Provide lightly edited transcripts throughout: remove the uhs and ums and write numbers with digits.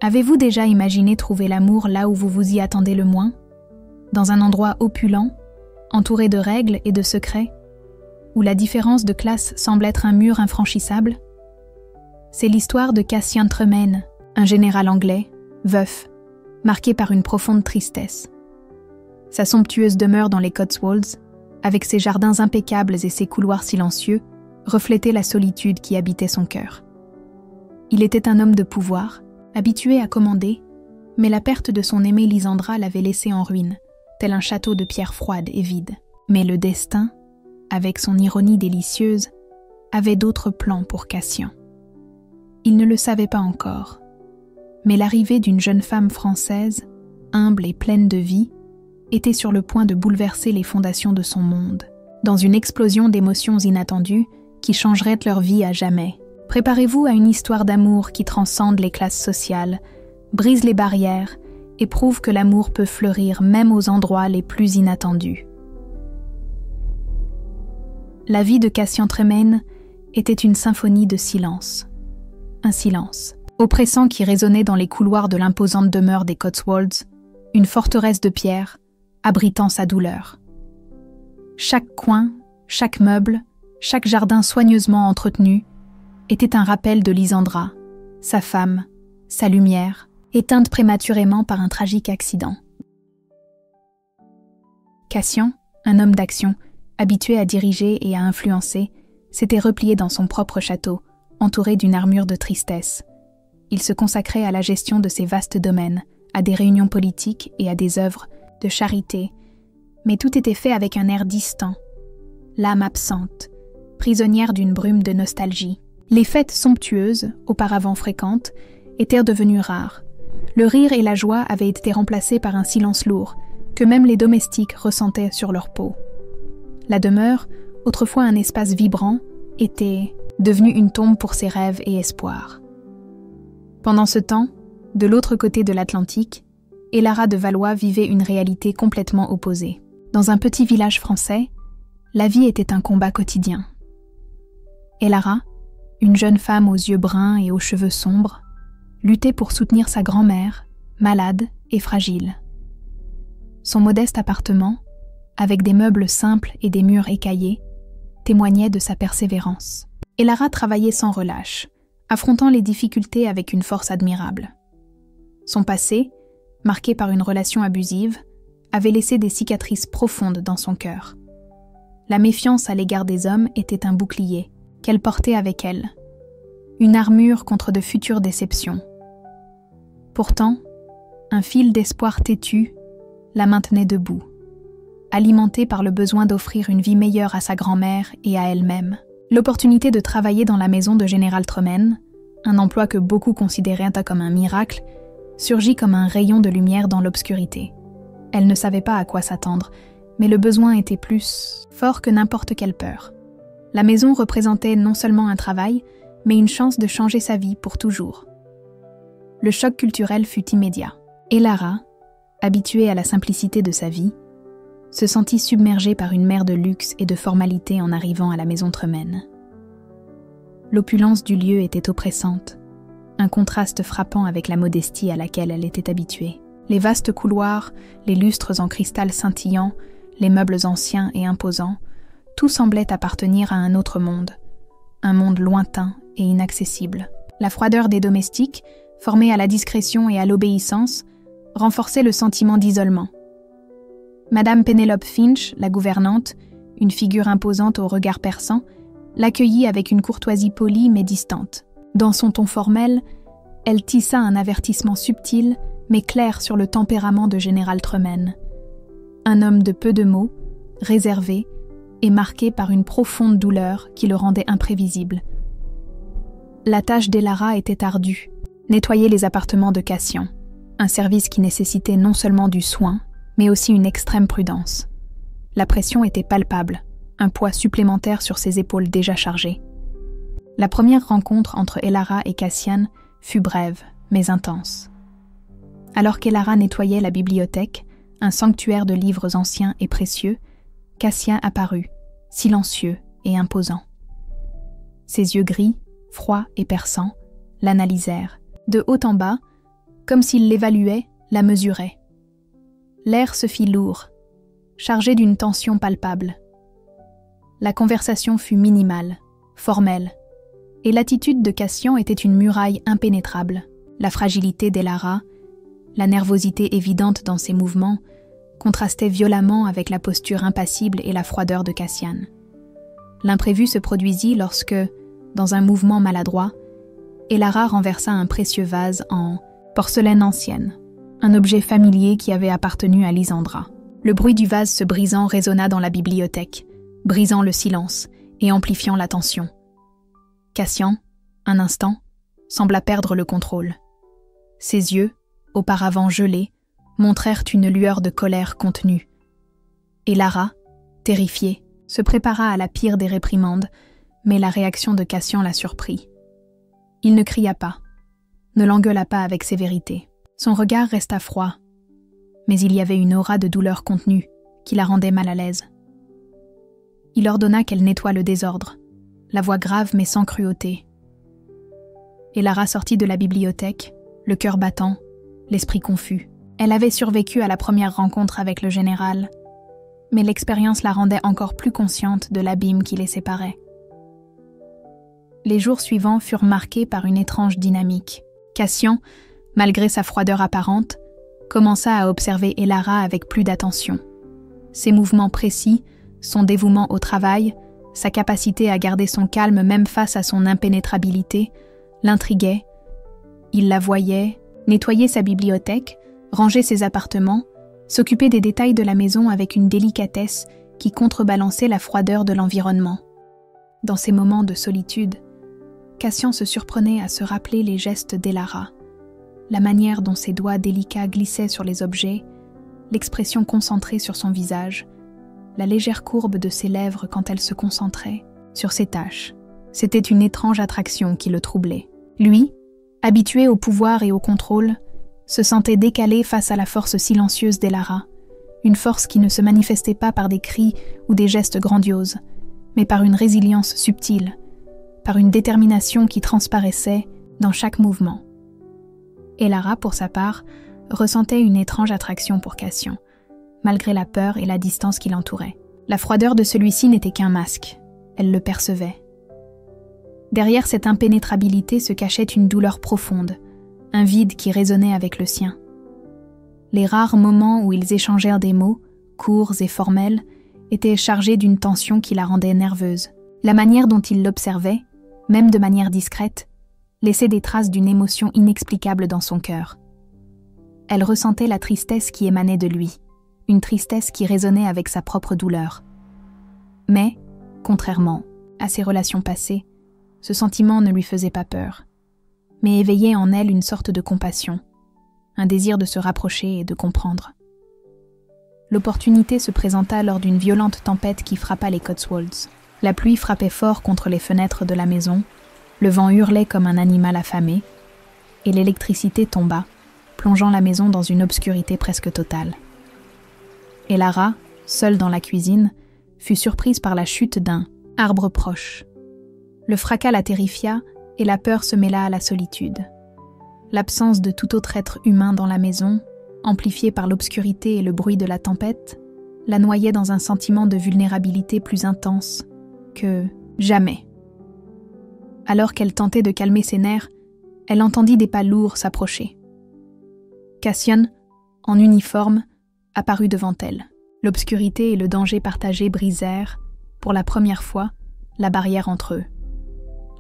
Avez-vous déjà imaginé trouver l'amour là où vous vous y attendez le moins? Dans un endroit opulent, entouré de règles et de secrets, où la différence de classe semble être un mur infranchissable? C'est l'histoire de Cassian Tremaine, un général anglais, veuf, marqué par une profonde tristesse. Sa somptueuse demeure dans les Cotswolds, avec ses jardins impeccables et ses couloirs silencieux, reflétait la solitude qui habitait son cœur. Il était un homme de pouvoir, habitué à commander, mais la perte de son aimée Lysandra l'avait laissé en ruine, tel un château de pierre froide et vide. Mais le destin, avec son ironie délicieuse, avait d'autres plans pour Cassian. Il ne le savait pas encore, mais l'arrivée d'une jeune femme française, humble et pleine de vie, était sur le point de bouleverser les fondations de son monde, dans une explosion d'émotions inattendues qui changeraient leur vie à jamais. Préparez-vous à une histoire d'amour qui transcende les classes sociales, brise les barrières et prouve que l'amour peut fleurir même aux endroits les plus inattendus. La vie de Cassian Tremaine était une symphonie de silence. Un silence oppressant qui résonnait dans les couloirs de l'imposante demeure des Cotswolds, une forteresse de pierre abritant sa douleur. Chaque coin, chaque meuble, chaque jardin soigneusement entretenu était un rappel de Lysandra, sa femme, sa lumière, éteinte prématurément par un tragique accident. Cassian, un homme d'action, habitué à diriger et à influencer, s'était replié dans son propre château, entouré d'une armure de tristesse. Il se consacrait à la gestion de ses vastes domaines, à des réunions politiques et à des œuvres de charité, mais tout était fait avec un air distant, l'âme absente, prisonnière d'une brume de nostalgie. Les fêtes somptueuses, auparavant fréquentes, étaient devenues rares. Le rire et la joie avaient été remplacés par un silence lourd, que même les domestiques ressentaient sur leur peau. La demeure, autrefois un espace vibrant, était devenue une tombe pour ses rêves et espoirs. Pendant ce temps, de l'autre côté de l'Atlantique, Elara de Valois vivait une réalité complètement opposée. Dans un petit village français, la vie était un combat quotidien. Elara, une jeune femme aux yeux bruns et aux cheveux sombres, luttait pour soutenir sa grand-mère, malade et fragile. Son modeste appartement, avec des meubles simples et des murs écaillés, témoignait de sa persévérance. Elara travaillait sans relâche, affrontant les difficultés avec une force admirable. Son passé, marqué par une relation abusive, avait laissé des cicatrices profondes dans son cœur. La méfiance à l'égard des hommes était un bouclier qu'elle portait avec elle, une armure contre de futures déceptions. Pourtant, un fil d'espoir têtu la maintenait debout, alimentée par le besoin d'offrir une vie meilleure à sa grand-mère et à elle-même. L'opportunité de travailler dans la maison de Général Tremaine, un emploi que beaucoup considéraient comme un miracle, surgit comme un rayon de lumière dans l'obscurité. Elle ne savait pas à quoi s'attendre, mais le besoin était plus fort que n'importe quelle peur. La maison représentait non seulement un travail, mais une chance de changer sa vie pour toujours. Le choc culturel fut immédiat. Elara, habituée à la simplicité de sa vie, se sentit submergée par une mer de luxe et de formalité en arrivant à la maison Tremaine. L'opulence du lieu était oppressante, un contraste frappant avec la modestie à laquelle elle était habituée. Les vastes couloirs, les lustres en cristal scintillant, les meubles anciens et imposants, tout semblait appartenir à un autre monde, un monde lointain et inaccessible. La froideur des domestiques, formée à la discrétion et à l'obéissance, renforçait le sentiment d'isolement. Madame Penelope Finch, la gouvernante, une figure imposante au regard perçant, l'accueillit avec une courtoisie polie mais distante. Dans son ton formel, elle tissa un avertissement subtil mais clair sur le tempérament de Général Tremaine. Un homme de peu de mots, réservé et marqué par une profonde douleur qui le rendait imprévisible. La tâche d'Elara était ardue, nettoyer les appartements de Cassian, un service qui nécessitait non seulement du soin, mais aussi une extrême prudence. La pression était palpable, un poids supplémentaire sur ses épaules déjà chargées. La première rencontre entre Elara et Cassian fut brève, mais intense. Alors qu'Elara nettoyait la bibliothèque, un sanctuaire de livres anciens et précieux, Cassian apparut, silencieux et imposant. Ses yeux gris, froids et perçants, l'analysèrent. De haut en bas, comme s'il l'évaluait, la mesurait. L'air se fit lourd, chargé d'une tension palpable. La conversation fut minimale, formelle, et l'attitude de Cassian était une muraille impénétrable. La fragilité d'Elara, la nervosité évidente dans ses mouvements, contrastaient violemment avec la posture impassible et la froideur de Cassian. L'imprévu se produisit lorsque, dans un mouvement maladroit, Elara renversa un précieux vase en porcelaine ancienne, un objet familier qui avait appartenu à Lysandra. Le bruit du vase se brisant résonna dans la bibliothèque, brisant le silence et amplifiant la tension. Cassian, un instant, sembla perdre le contrôle. Ses yeux, auparavant gelés, montrèrent une lueur de colère contenue. Et Lara, terrifiée, se prépara à la pire des réprimandes, mais la réaction de Cassian la surprit. Il ne cria pas, ne l'engueula pas avec sévérité. Son regard resta froid, mais il y avait une aura de douleur contenue qui la rendait mal à l'aise. Il ordonna qu'elle nettoie le désordre, la voix grave mais sans cruauté. Et Lara sortit de la bibliothèque, le cœur battant, l'esprit confus. Elle avait survécu à la première rencontre avec le général, mais l'expérience la rendait encore plus consciente de l'abîme qui les séparait. Les jours suivants furent marqués par une étrange dynamique. Cassian, malgré sa froideur apparente, commença à observer Elara avec plus d'attention. Ses mouvements précis, son dévouement au travail, sa capacité à garder son calme même face à son impénétrabilité, l'intriguaient. Il la voyait, nettoyer sa bibliothèque, ranger ses appartements, s'occuper des détails de la maison avec une délicatesse qui contrebalançait la froideur de l'environnement. Dans ces moments de solitude, Cassian se surprenait à se rappeler les gestes d'Elara, la manière dont ses doigts délicats glissaient sur les objets, l'expression concentrée sur son visage, la légère courbe de ses lèvres quand elle se concentrait sur ses tâches. C'était une étrange attraction qui le troublait. Lui, habitué au pouvoir et au contrôle, se sentait décalé face à la force silencieuse d'Elara, une force qui ne se manifestait pas par des cris ou des gestes grandioses, mais par une résilience subtile, par une détermination qui transparaissait dans chaque mouvement. Elara, pour sa part, ressentait une étrange attraction pour Cassian, malgré la peur et la distance qui l'entouraient. La froideur de celui-ci n'était qu'un masque, elle le percevait. Derrière cette impénétrabilité se cachait une douleur profonde, un vide qui résonnait avec le sien. Les rares moments où ils échangèrent des mots, courts et formels, étaient chargés d'une tension qui la rendait nerveuse. La manière dont il l'observait, même de manière discrète, laissait des traces d'une émotion inexplicable dans son cœur. Elle ressentait la tristesse qui émanait de lui, une tristesse qui résonnait avec sa propre douleur. Mais, contrairement à ses relations passées, ce sentiment ne lui faisait pas peur, mais éveillait en elle une sorte de compassion, un désir de se rapprocher et de comprendre. L'opportunité se présenta lors d'une violente tempête qui frappa les Cotswolds. La pluie frappait fort contre les fenêtres de la maison, le vent hurlait comme un animal affamé, et l'électricité tomba, plongeant la maison dans une obscurité presque totale. Elara, seule dans la cuisine, fut surprise par la chute d'un arbre proche. Le fracas la terrifia et la peur se mêla à la solitude. L'absence de tout autre être humain dans la maison, amplifiée par l'obscurité et le bruit de la tempête, la noyait dans un sentiment de vulnérabilité plus intense que jamais. Alors qu'elle tentait de calmer ses nerfs, elle entendit des pas lourds s'approcher. Cassian, en uniforme, apparut devant elle. L'obscurité et le danger partagé brisèrent, pour la première fois, la barrière entre eux.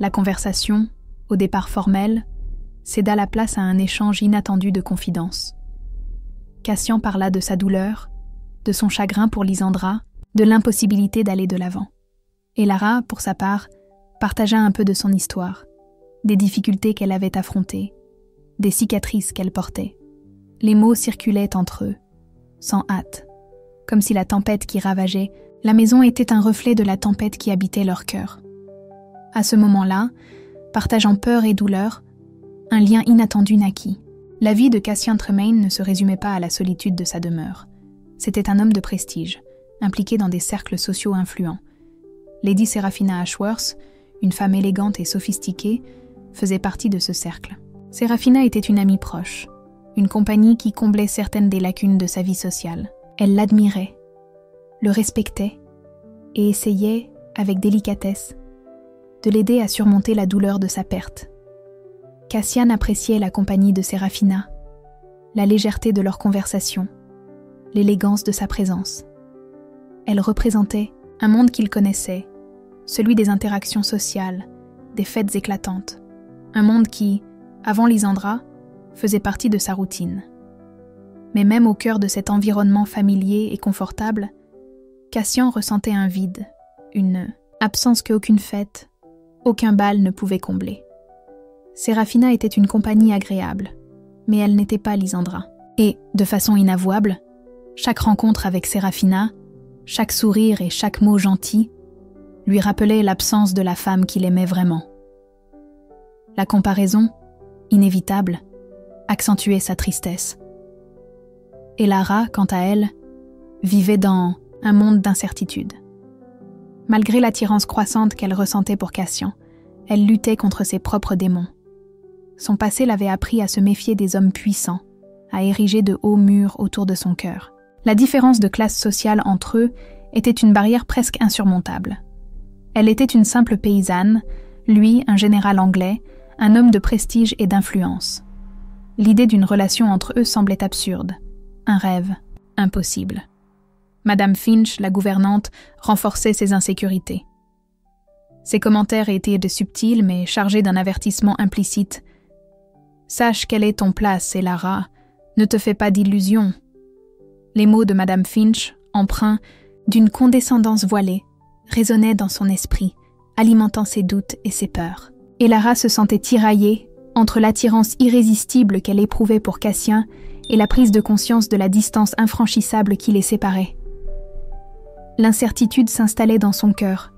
La conversation, au départ formelle, céda la place à un échange inattendu de confidences. Cassian parla de sa douleur, de son chagrin pour Lysandra, de l'impossibilité d'aller de l'avant. Elara, pour sa part, partagea un peu de son histoire, des difficultés qu'elle avait affrontées, des cicatrices qu'elle portait. Les mots circulaient entre eux, sans hâte, comme si la tempête qui ravageait la maison était un reflet de la tempête qui habitait leur cœur. À ce moment-là, partageant peur et douleur, un lien inattendu naquit. La vie de Cassian Tremaine ne se résumait pas à la solitude de sa demeure. C'était un homme de prestige, impliqué dans des cercles sociaux influents. Lady Seraphina Ashworth, une femme élégante et sophistiquée, faisait partie de ce cercle. Seraphina était une amie proche, une compagnie qui comblait certaines des lacunes de sa vie sociale. Elle l'admirait, le respectait et essayait, avec délicatesse, de l'aider à surmonter la douleur de sa perte. Cassian appréciait la compagnie de Serafina, la légèreté de leur conversation, l'élégance de sa présence. Elle représentait un monde qu'il connaissait, celui des interactions sociales, des fêtes éclatantes, un monde qui, avant Lysandra, faisait partie de sa routine. Mais même au cœur de cet environnement familier et confortable, Cassian ressentait un vide, une absence qu'aucune fête, aucun bal ne pouvait combler. Serafina était une compagnie agréable, mais elle n'était pas Lysandra. Et, de façon inavouable, chaque rencontre avec Serafina, chaque sourire et chaque mot gentil lui rappelait l'absence de la femme qu'il aimait vraiment. La comparaison, inévitable, accentuait sa tristesse. Et Lara, quant à elle, vivait dans un monde d'incertitude. Malgré l'attirance croissante qu'elle ressentait pour Cassian, elle luttait contre ses propres démons. Son passé l'avait appris à se méfier des hommes puissants, à ériger de hauts murs autour de son cœur. La différence de classe sociale entre eux était une barrière presque insurmontable. Elle était une simple paysanne, lui un général anglais, un homme de prestige et d'influence. L'idée d'une relation entre eux semblait absurde, un rêve, impossible. Madame Finch, la gouvernante, renforçait ses insécurités. Ses commentaires étaient de subtils mais chargés d'un avertissement implicite. « Sache quelle est ton place, Lara, ne te fais pas d'illusions. » Les mots de Madame Finch, empreints d'une condescendance voilée, résonnaient dans son esprit, alimentant ses doutes et ses peurs. Et Lara se sentait tiraillée entre l'attirance irrésistible qu'elle éprouvait pour Cassian et la prise de conscience de la distance infranchissable qui les séparait. L'incertitude s'installait dans son cœur,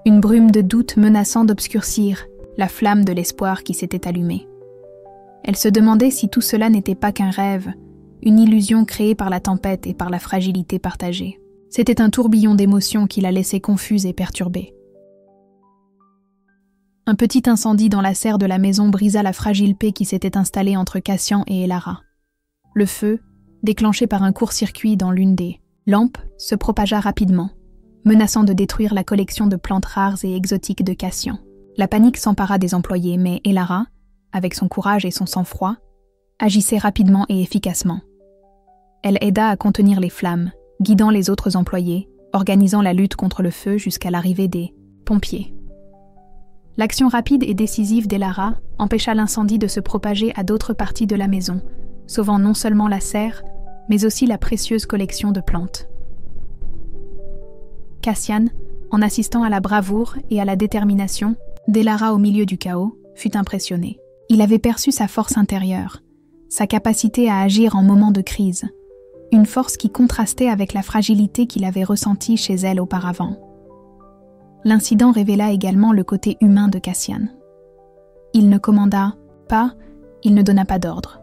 une brume de doute menaçant d'obscurcir la flamme de l'espoir qui s'était allumée. Elle se demandait si tout cela n'était pas qu'un rêve, une illusion créée par la tempête et par la fragilité partagée. C'était un tourbillon d'émotions qui la laissait confuse et perturbée. Un petit incendie dans la serre de la maison brisa la fragile paix qui s'était installée entre Cassian et Lara. Le feu, déclenché par un court-circuit dans l'une des lampes, se propagea rapidement, menaçant de détruire la collection de plantes rares et exotiques de Cassian. La panique s'empara des employés, mais Lara, avec son courage et son sang-froid, agissait rapidement et efficacement. Elle aida à contenir les flammes, guidant les autres employés, organisant la lutte contre le feu jusqu'à l'arrivée des pompiers. L'action rapide et décisive d'Elara empêcha l'incendie de se propager à d'autres parties de la maison, sauvant non seulement la serre, mais aussi la précieuse collection de plantes. Cassian, en assistant à la bravoure et à la détermination d'Elara au milieu du chaos, fut impressionné. Il avait perçu sa force intérieure, sa capacité à agir en moment de crise, une force qui contrastait avec la fragilité qu'il avait ressentie chez elle auparavant. L'incident révéla également le côté humain de Cassian. Il ne commanda pas, il ne donna pas d'ordre.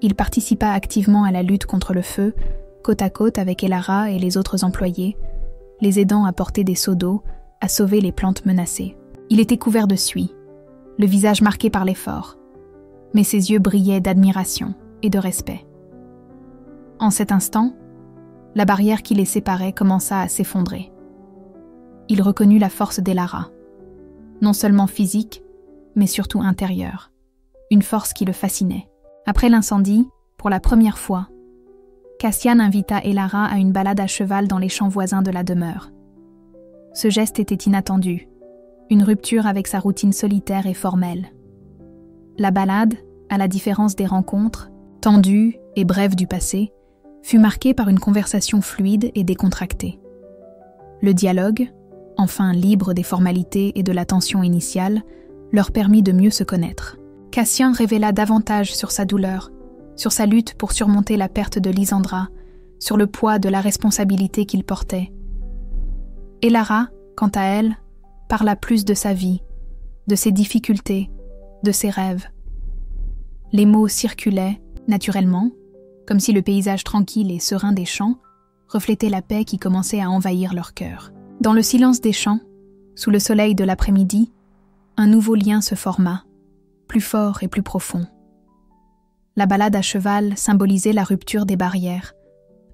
Il participa activement à la lutte contre le feu, côte à côte avec Elara et les autres employés, les aidant à porter des seaux d'eau, à sauver les plantes menacées. Il était couvert de suie, le visage marqué par l'effort, mais ses yeux brillaient d'admiration et de respect. En cet instant, la barrière qui les séparait commença à s'effondrer. Il reconnut la force d'Elara, non seulement physique, mais surtout intérieure, une force qui le fascinait. Après l'incendie, pour la première fois, Cassian invita Elara à une balade à cheval dans les champs voisins de la demeure. Ce geste était inattendu, une rupture avec sa routine solitaire et formelle. La balade, à la différence des rencontres, tendues et brèves du passé, fut marquée par une conversation fluide et décontractée. Le dialogue, enfin libre des formalités et de la tension initiale, leur permit de mieux se connaître. Cassian révéla davantage sur sa douleur, sur sa lutte pour surmonter la perte de Lysandra, sur le poids de la responsabilité qu'il portait. Elara, quant à elle, parla plus de sa vie, de ses difficultés, de ses rêves. Les mots circulaient, naturellement, comme si le paysage tranquille et serein des champs reflétait la paix qui commençait à envahir leur cœur. Dans le silence des champs, sous le soleil de l'après-midi, un nouveau lien se forma, plus fort et plus profond. La balade à cheval symbolisait la rupture des barrières,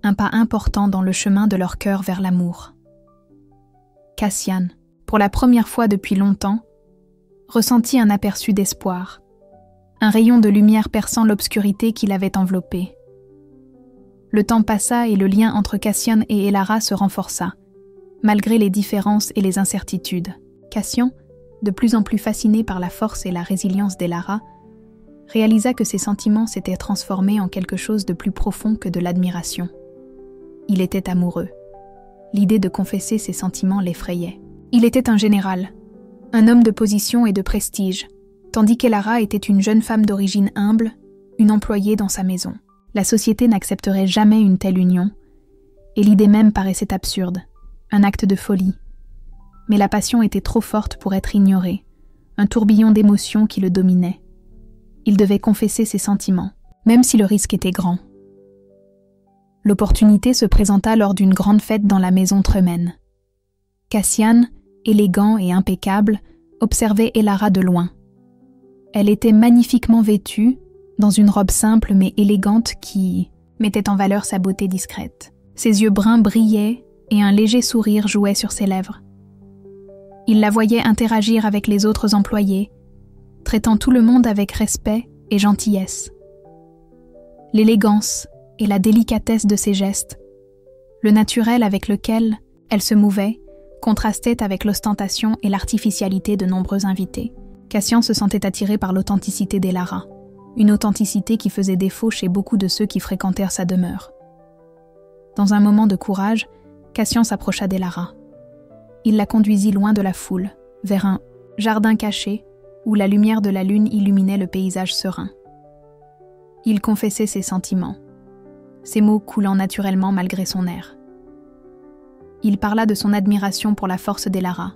un pas important dans le chemin de leur cœur vers l'amour. Cassian, pour la première fois depuis longtemps, ressentit un aperçu d'espoir, un rayon de lumière perçant l'obscurité qui l'avait enveloppé. Le temps passa et le lien entre Cassian et Elara se renforça, malgré les différences et les incertitudes. Cassian, de plus en plus fasciné par la force et la résilience d'Elara, réalisa que ses sentiments s'étaient transformés en quelque chose de plus profond que de l'admiration. Il était amoureux. L'idée de confesser ses sentiments l'effrayait. Il était un général, un homme de position et de prestige, tandis qu'Elara était une jeune femme d'origine humble, une employée dans sa maison. La société n'accepterait jamais une telle union, et l'idée même paraissait absurde, un acte de folie. Mais la passion était trop forte pour être ignorée, un tourbillon d'émotions qui le dominait. Il devait confesser ses sentiments, même si le risque était grand. L'opportunité se présenta lors d'une grande fête dans la maison Tremen. Cassian, élégant et impeccable, observait Elara de loin. Elle était magnifiquement vêtue, dans une robe simple mais élégante qui mettait en valeur sa beauté discrète. Ses yeux bruns brillaient et un léger sourire jouait sur ses lèvres. Il la voyait interagir avec les autres employés, traitant tout le monde avec respect et gentillesse. L'élégance et la délicatesse de ses gestes, le naturel avec lequel elle se mouvait, contrastaient avec l'ostentation et l'artificialité de nombreux invités. Cassian se sentait attiré par l'authenticité d'Elara, une authenticité qui faisait défaut chez beaucoup de ceux qui fréquentèrent sa demeure. Dans un moment de courage, Cassian s'approcha d'Elara. Il la conduisit loin de la foule, vers un jardin caché où la lumière de la lune illuminait le paysage serein. Il confessait ses sentiments, ses mots coulant naturellement malgré son air. Il parla de son admiration pour la force d'Elara,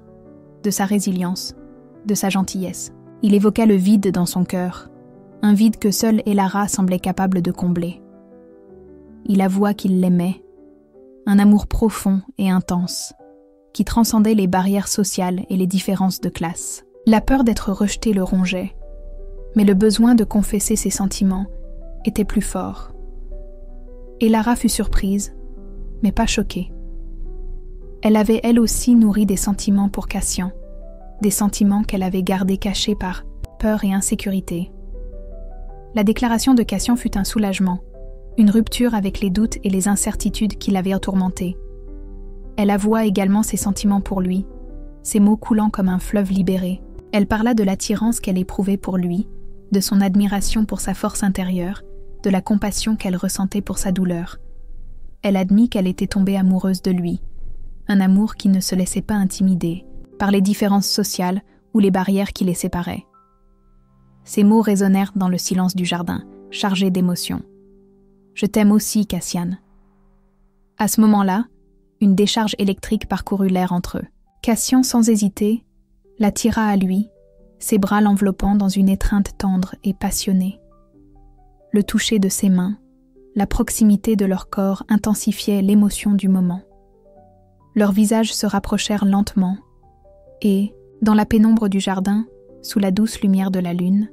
de sa résilience, de sa gentillesse. Il évoqua le vide dans son cœur, un vide que seule Elara semblait capable de combler. Il avoua qu'il l'aimait, un amour profond et intense, qui transcendait les barrières sociales et les différences de classe. La peur d'être rejeté le rongeait, mais le besoin de confesser ses sentiments était plus fort. Elara fut surprise, mais pas choquée. Elle avait elle aussi nourri des sentiments pour Cassian, des sentiments qu'elle avait gardés cachés par peur et insécurité. La déclaration de Cassian fut un soulagement, une rupture avec les doutes et les incertitudes qui l'avaient tourmentée. Elle avoua également ses sentiments pour lui, ses mots coulant comme un fleuve libéré. Elle parla de l'attirance qu'elle éprouvait pour lui, de son admiration pour sa force intérieure, de la compassion qu'elle ressentait pour sa douleur. Elle admit qu'elle était tombée amoureuse de lui, un amour qui ne se laissait pas intimider par les différences sociales ou les barrières qui les séparaient. Ces mots résonnèrent dans le silence du jardin, chargés d'émotion. « Je t'aime aussi, Cassian. » À ce moment-là, une décharge électrique parcourut l'air entre eux. Cassian, sans hésiter, la tira à lui, ses bras l'enveloppant dans une étreinte tendre et passionnée. Le toucher de ses mains, la proximité de leur corps intensifiait l'émotion du moment. Leurs visages se rapprochèrent lentement et, dans la pénombre du jardin, sous la douce lumière de la lune,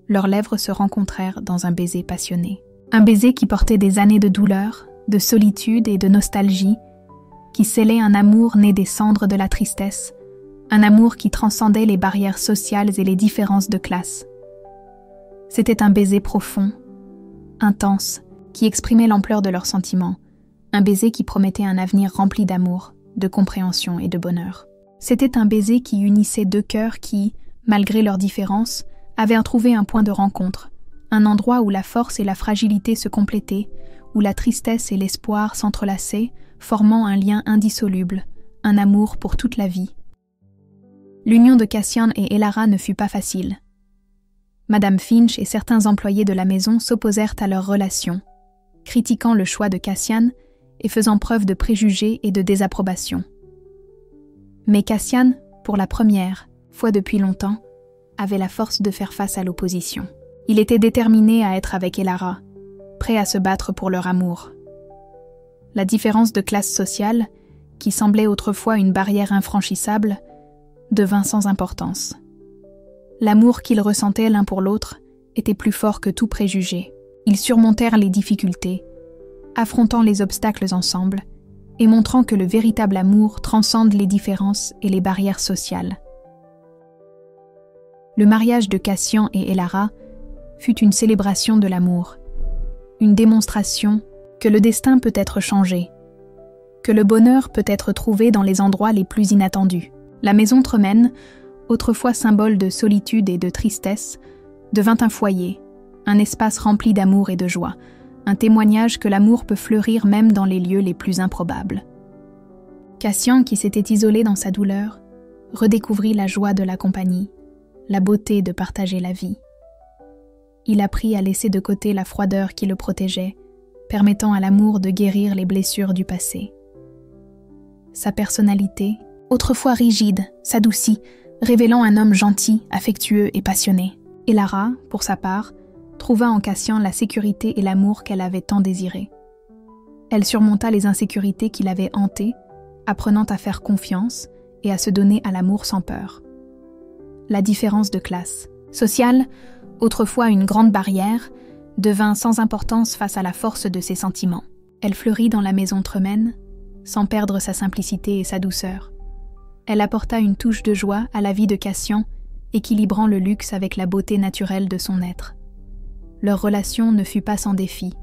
leurs lèvres se rencontrèrent dans un baiser passionné. Un baiser qui portait des années de douleur, de solitude et de nostalgie, qui scellait un amour né des cendres de la tristesse, un amour qui transcendait les barrières sociales et les différences de classe. C'était un baiser profond, intense, qui exprimait l'ampleur de leurs sentiments, un baiser qui promettait un avenir rempli d'amour, de compréhension et de bonheur. C'était un baiser qui unissait deux cœurs qui, malgré leurs différences, avaient trouvé un point de rencontre, un endroit où la force et la fragilité se complétaient, où la tristesse et l'espoir s'entrelaçaient, formant un lien indissoluble, un amour pour toute la vie. L'union de Cassian et Elara ne fut pas facile. Madame Finch et certains employés de la maison s'opposèrent à leur relation, critiquant le choix de Cassian et faisant preuve de préjugés et de désapprobation. Mais Cassian, pour la première fois depuis longtemps, avait la force de faire face à l'opposition. Il était déterminé à être avec Elara, prêt à se battre pour leur amour. La différence de classe sociale, qui semblait autrefois une barrière infranchissable, devint sans importance. L'amour qu'ils ressentaient l'un pour l'autre était plus fort que tout préjugé. Ils surmontèrent les difficultés, affrontant les obstacles ensemble et montrant que le véritable amour transcende les différences et les barrières sociales. Le mariage de Cassian et Elara fut une célébration de l'amour, une démonstration que le destin peut être changé, que le bonheur peut être trouvé dans les endroits les plus inattendus. La maison Tremaine, autrefois symbole de solitude et de tristesse, devint un foyer, un espace rempli d'amour et de joie, un témoignage que l'amour peut fleurir même dans les lieux les plus improbables. Cassian, qui s'était isolé dans sa douleur, redécouvrit la joie de la compagnie, la beauté de partager la vie. Il apprit à laisser de côté la froideur qui le protégeait, permettant à l'amour de guérir les blessures du passé. Sa personnalité, autrefois rigide, s'adoucit, révélant un homme gentil, affectueux et passionné. Elara, pour sa part, trouva en Cassian la sécurité et l'amour qu'elle avait tant désiré. Elle surmonta les insécurités qui l'avaient hantée, apprenant à faire confiance et à se donner à l'amour sans peur. La différence de classe sociale, autrefois une grande barrière, devint sans importance face à la force de ses sentiments. Elle fleurit dans la maison Tremaine, sans perdre sa simplicité et sa douceur. Elle apporta une touche de joie à la vie de Cassian, équilibrant le luxe avec la beauté naturelle de son être. Leur relation ne fut pas sans défi.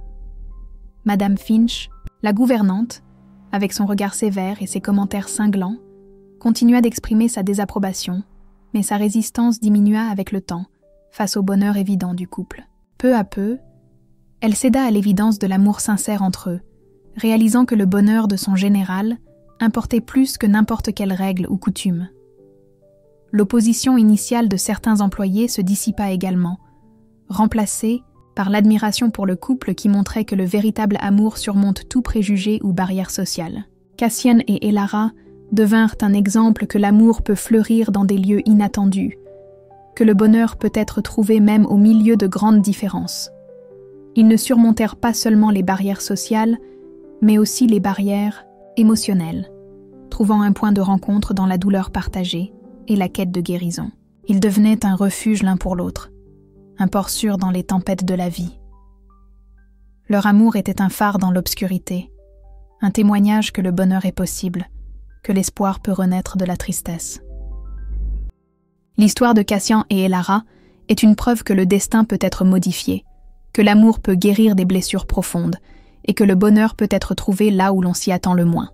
Madame Finch, la gouvernante, avec son regard sévère et ses commentaires cinglants, continua d'exprimer sa désapprobation, mais sa résistance diminua avec le temps, face au bonheur évident du couple. Peu à peu, elle céda à l'évidence de l'amour sincère entre eux, réalisant que le bonheur de son général importait plus que n'importe quelle règle ou coutume. L'opposition initiale de certains employés se dissipa également, remplacée par l'admiration pour le couple qui montrait que le véritable amour surmonte tout préjugé ou barrière sociale. Cassian et Elara devinrent un exemple que l'amour peut fleurir dans des lieux inattendus, que le bonheur peut être trouvé même au milieu de grandes différences. Ils ne surmontèrent pas seulement les barrières sociales, mais aussi les barrières émotionnelles, trouvant un point de rencontre dans la douleur partagée et la quête de guérison. Ils devenaient un refuge l'un pour l'autre, un port sûr dans les tempêtes de la vie. Leur amour était un phare dans l'obscurité, un témoignage que le bonheur est possible, que l'espoir peut renaître de la tristesse. L'histoire de Cassian et Elara est une preuve que le destin peut être modifié, que l'amour peut guérir des blessures profondes et que le bonheur peut être trouvé là où l'on s'y attend le moins.